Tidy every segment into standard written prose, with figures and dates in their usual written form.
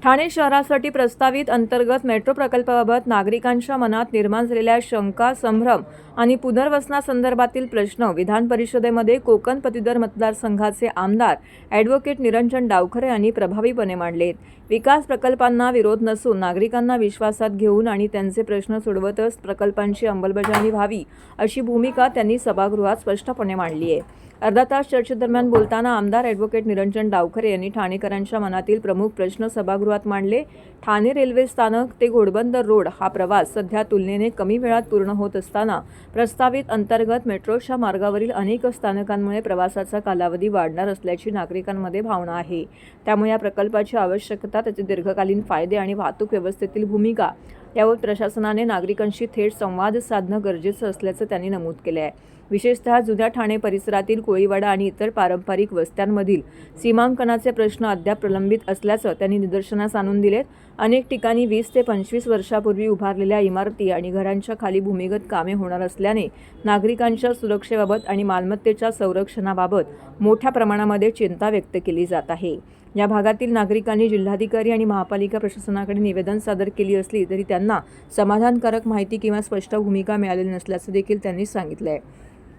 ठाणे शहरासाठी प्रस्तावित अंतर्गत मेट्रो प्रकल्पाबाबत नागरिकांच्या मनात निर्माण झालेल्या शंका, संभ्रम आणि पुनर्वसनासंदर्भातील प्रश्न विधान परिषदेमध्ये कोकण पदवीधर मतदारसंघाचे आमदार ॲडव्होकेट निरंजन डावखरे यांनी प्रभावीपणे मांडलेत. विकास प्रकल्पांना विरोध नसून नागरिकांना विश्वासात घेऊन आणि त्यांचे प्रश्न सोडवतच प्रकल्पांची अंमलबजावणी व्हावी अशी भूमिका त्यांनी सभागृहात स्पष्टपणे मांडली आहे. अर्धा तास चर्चेदरम्यान बोलताना आमदार ॲडव्होकेट निरंजन डावखरे यांनी ठाणेकरांच्या मनातील प्रमुख प्रश्न सभागृहात मांडले. ठाणे रेल्वे स्थानक ते घोडबंदर रोड हा प्रवास सध्या तुलनेने कमी वेळात पूर्ण होत असताना प्रस्तावित अंतर्गत मेट्रोच्या मार्गावरील अनेक स्थानकांमुळे प्रवासाचा कालावधी वाढणार असल्याची नागरिकांमध्ये भावना आहे. त्यामुळे या प्रकल्पाची आवश्यकता, त्याचे दीर्घकालीन फायदे आणि वाहतूक व्यवस्थेतील भूमिका यावर प्रशासनाने नागरिकांशी थेट संवाद साधणं गरजेचं असल्याचं त्यांनी नमूद केलं आहे. विशेषतः जुन्या ठाणे परिसरातील कोळीवाडा आणि इतर पारंपरिक वस्त्यांमधील सीमांकनाचे प्रश्न अद्याप प्रलंबित असल्याचं त्यांनी निदर्शनास आणून दिलेत. अनेक ठिकाणी 20 ते 25 वर्षापूर्वी उभारलेल्या इमारती आणि घरांच्या खाली भूमिगत कामे होणार असल्याने नागरिकांच्या सुरक्षेबाबत आणि मालमत्तेच्या संरक्षणाबाबत मोठ्या प्रमाणामध्ये चिंता व्यक्त केली जात आहे. या भागातील नागरिकांनी जिल्हाधिकारी आणि महापालिका प्रशासनाकडे निवेदन सादर केली असली तरी त्यांना समाधानकारक माहिती किंवा स्पष्ट भूमिका मिळालेली नसल्याचं देखील त्यांनी सांगितलं आहे.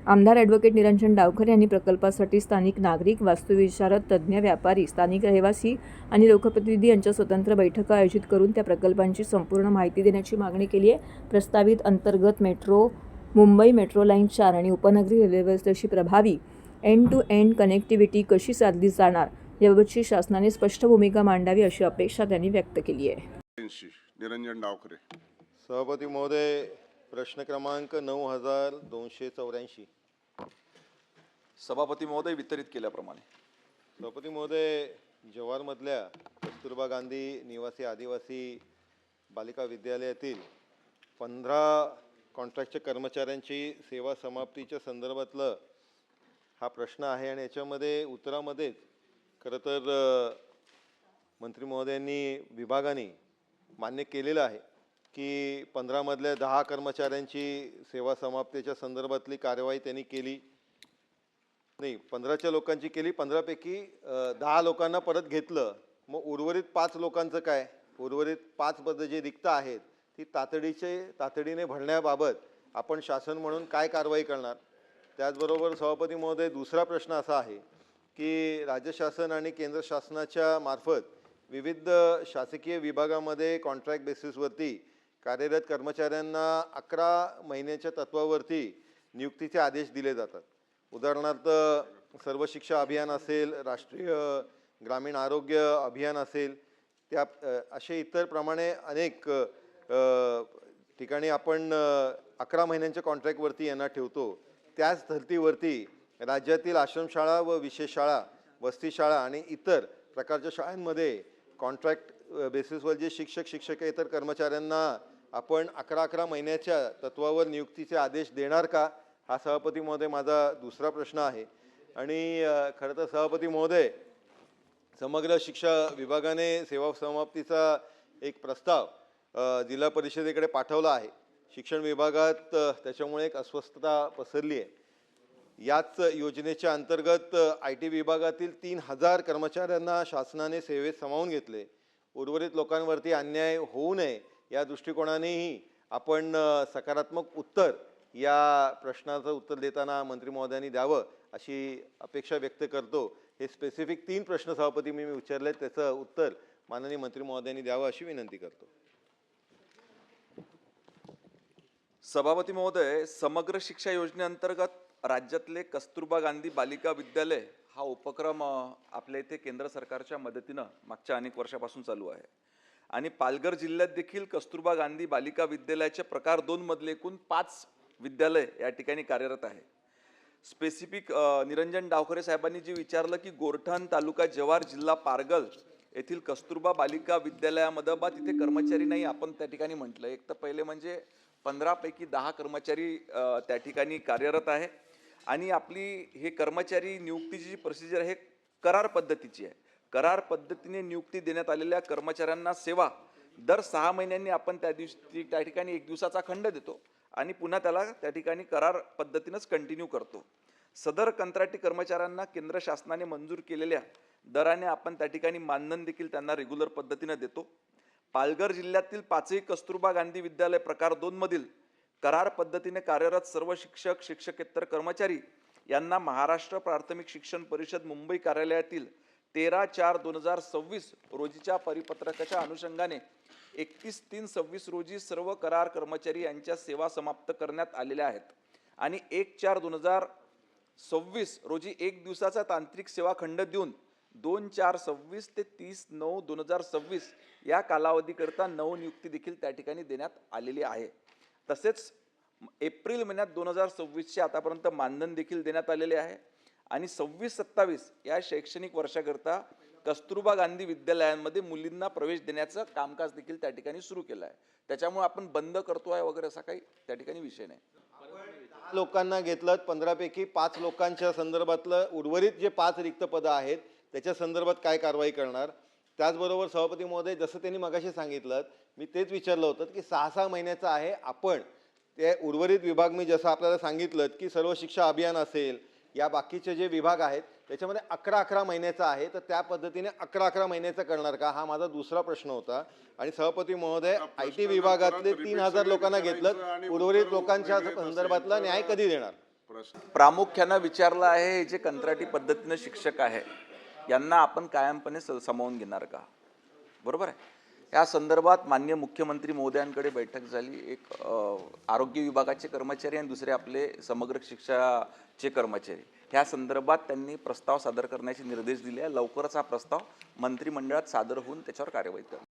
आमदार ॲडव्होकेट निरंजन डावखरे यांनी प्रकल्पासाठी स्थानिक नागरिक, वास्तुविशारद, तज्ज्ञ, व्यापारी, स्थानिक रहिवासी आणि लोकप्रतिनिधी यांच्या स्वतंत्र बैठका आयोजित करून त्या प्रकल्पांची संपूर्ण माहिती देण्याची मागणी केली आहे. प्रस्तावित अंतर्गत मेट्रो, मुंबई मेट्रो लाईन 4 आणि उपनगरी रेल्वे व्यवस्थेची प्रभावी एंड टू एंड कनेक्टिव्हिटी कशी साधली जाणार याबाबतची शासनाने स्पष्ट भूमिका मांडावी अशी अपेक्षा त्यांनी व्यक्त केली आहे. निरंजन डावखरे. सभापती महोदय, प्रश्न क्रमांक 9284. सभापती महोदय, वितरित केल्याप्रमाणे. सभापती महोदय, जव्हारमधल्या कस्तुरबा गांधी निवासी आदिवासी बालिका विद्यालयातील 15 कॉन्ट्रॅक्टच्या कर्मचाऱ्यांची सेवा समाप्तीच्या संदर्भातलं हा प्रश्न आहे आणि याच्यामध्ये उत्तरामध्येच खरं तर मंत्री महोदयांनी विभागाने मान्य केलेलं आहे की 15 मधल्या 10 कर्मचाऱ्यांची सेवा समाप्तीच्या संदर्भातली कार्यवाही त्यांनी केली नाही, 15च्या लोकांची केली. 15 पैकी 10 लोकांना परत घेतलं. मग उर्वरित 5 लोकांचं काय? उर्वरित 5 पदं जी रिक्त आहेत ती तातडीने भरण्याबाबत आपण शासन म्हणून काय कारवाई करणार? त्याचबरोबर सभापती महोदय, दुसरा प्रश्न असा आहे की राज्य शासन आणि केंद्र शासनाच्या मार्फत विविध शासकीय विभागामध्ये कॉन्ट्रॅक्ट बेसिसवरती कार्यरत कर्मचाऱ्यांना 11 महिन्याच्या तत्वावरती नियुक्तीचे आदेश दिले जातात. उदाहरणार्थ सर्व शिक्षा अभियान असेल, राष्ट्रीय ग्रामीण आरोग्य अभियान असेल, त्या असे इतर प्रमाणे अनेक ठिकाणी आपण 11 महिन्यांच्या कॉन्ट्रॅक्टवरती यांना ठेवतो. त्याच धर्तीवरती राज्यातील आश्रमशाळा व विशेष शाळा, वसती शाळा आणि इतर प्रकारच्या शाळांमध्ये कॉन्ट्रॅक्ट बेसिसवर जे शिक्षकेतर कर्मचाऱ्यांना आपण 11 महिन्याच्या तत्वावर नियुक्तीचे आदेश देणार का? हा सभापती महोदय माझा दुसरा प्रश्न आहे. आणि खरं तर सभापती महोदय, समग्र शिक्षा विभागाने सेवा समाप्तीचा एक प्रस्ताव जिल्हा परिषदेकडे पाठवला आहे. शिक्षण विभागात त्याच्यामुळे एक अस्वस्थता पसरली आहे. याच योजनेच्या अंतर्गत IT विभागातील 3000 कर्मचाऱ्यांना शासनाने सेवेत सामावून घेतले. उर्वरित लोकांवरती अन्याय होऊ नये या दृष्टिकोनानेही आपण सकारात्मक उत्तर या प्रश्नाचं उत्तर देताना मंत्री महोदयांनी द्यावं अशी अपेक्षा व्यक्त करतो. हे स्पेसिफिक 3 प्रश्न सभापती मी विचारले, त्याचं उत्तर माननीय मंत्री महोदयांनी द्यावं अशी विनंती करतो. सभापती महोदय, समग्र शिक्षा योजनेअंतर्गत राज्यातले कस्तुरबा गांधी बालिका विद्यालय हा उपक्रम आपल्या इथे केंद्र सरकारच्या मदतीनं मागच्या अनेक वर्षापासून चालू आहे आणि पालघर जिल्ह्यात देखील कस्तुरबा गांधी बालिका विद्यालयाचे प्रकार 2 मधले एकूण 5 विद्यालय या ठिकाणी कार्यरत आहे. स्पेसिफिक निरंजन डावखरे साहेबांनी जे विचारलं की गोरठण तालुका जव्हार जिल्हा पारगल येथील कस्तुरबा बालिका विद्यालयामध्ये बा तिथे कर्मचारी नाही आपण त्या ठिकाणी म्हटलं. एक तर पहिले म्हणजे 15 पैकी 10 कर्मचारी त्या ठिकाणी कार्यरत आहे आणि आपली हे कर्मचारी नियुक्तीची जी प्रोसिजर आहे करार पद्धतीची आहे. करार पद्धतीने नियुक्ती देण्यात आलेल्या कर्मचाऱ्यांना सेवा दर 6 महिन्यांनी आपण त्या ठिकाणी 1 दिवसाचा खंड देतो आणि पुन्हा त्याला त्या ठिकाणी करार पद्धतीनेच कंटिन्यू करतो. सदर कंत्राटी कर्मचाऱ्यांना केंद्र शासनाने मंजूर केलेल्या दराने आपण त्या ठिकाणी मानधन देखील त्यांना रेग्युलर पद्धतीने देतो. पालघर जिल्ह्यातील 5ही कस्तुरबा गांधी विद्यालय प्रकार 2 मधील करार पद्धतीने कार्यरत सर्व शिक्षक शिक्षकेतर कर्मचारी यांना महाराष्ट्र प्राथमिक शिक्षण परिषद मुंबई कार्यालयातील 13/4/2026 रोजीच्या परिपत्रकाच्या अनुषंगाने 31/3/26 रोजी सर्व करार कर्मचारी यांच्या सेवा समाप्त करण्यात आलेल्या आहेत आणि 1/4/2026 रोजी 1 दिवसाचा तांत्रिक सेवा खंड देऊन 2/4/26 ते 30/9/2026 या कालावधीकरता नवनियुक्ती देखील त्या ठिकाणी देण्यात आलेली आहे. तसेच एप्रिल महिन्यात 2026चे आतापर्यंत मानधन देखील देण्यात आलेले आहे आणि 26-27 या शैक्षणिक वर्षाकरता कस्तुरबा गांधी विद्यालयांमध्ये मुलींना प्रवेश देण्याचं कामकाज देखील त्या ठिकाणी सुरू केलं आहे. त्याच्यामुळे आपण बंद करतोय वगैरे असा काही त्या ठिकाणी विषय नाही. 10 लोकांना घेतलं, 15 पैकी 5 लोकांच्या संदर्भातलं उर्वरित जे 5 रिक्त पदं आहेत त्याच्या संदर्भात काय कारवाई करणार? त्याचबरोबर सभापती महोदय, जसं त्यांनी मगाशी सांगितलं, मी तेच विचारलं होतं की 6-6 महिन्याचं आहे. आपण ते उर्वरित विभाग, मी जसं आपल्याला सांगितलं की सर्व शिक्षा अभियान असेल, या बाकीचे जे विभाग आहेत त्याच्यामध्ये 11-11 महिन्याचा आहे, तर त्या पद्धतीने 11-11 महिन्याचं करणार का, हा माझा दुसरा प्रश्न होता. आणि सभापती महोदय, IT विभागातले 3000 लोकांना घेतलं, उर्वरित लोकांच्या संदर्भातला न्याय कधी देणार? प्रामुख्यानं विचारलं आहे, हे जे कंत्राटी पद्धतीने शिक्षक आहे यांना आपण कायमपणे सामावून घेणार का? बरोबर आहे. या संदर्भात माननीय मुख्यमंत्री महोदयांकडे बैठक झाली. एक आरोग्य विभागाचे कर्मचारी आणि दुसरे आपले समग्र शिक्षाचे कर्मचारी, ह्या संदर्भात त्यांनी प्रस्ताव सादर करण्याचे निर्देश दिले आहे. लवकरच हा प्रस्ताव मंत्रिमंडळात सादर होऊन त्याच्यावर कार्यवाही करणार.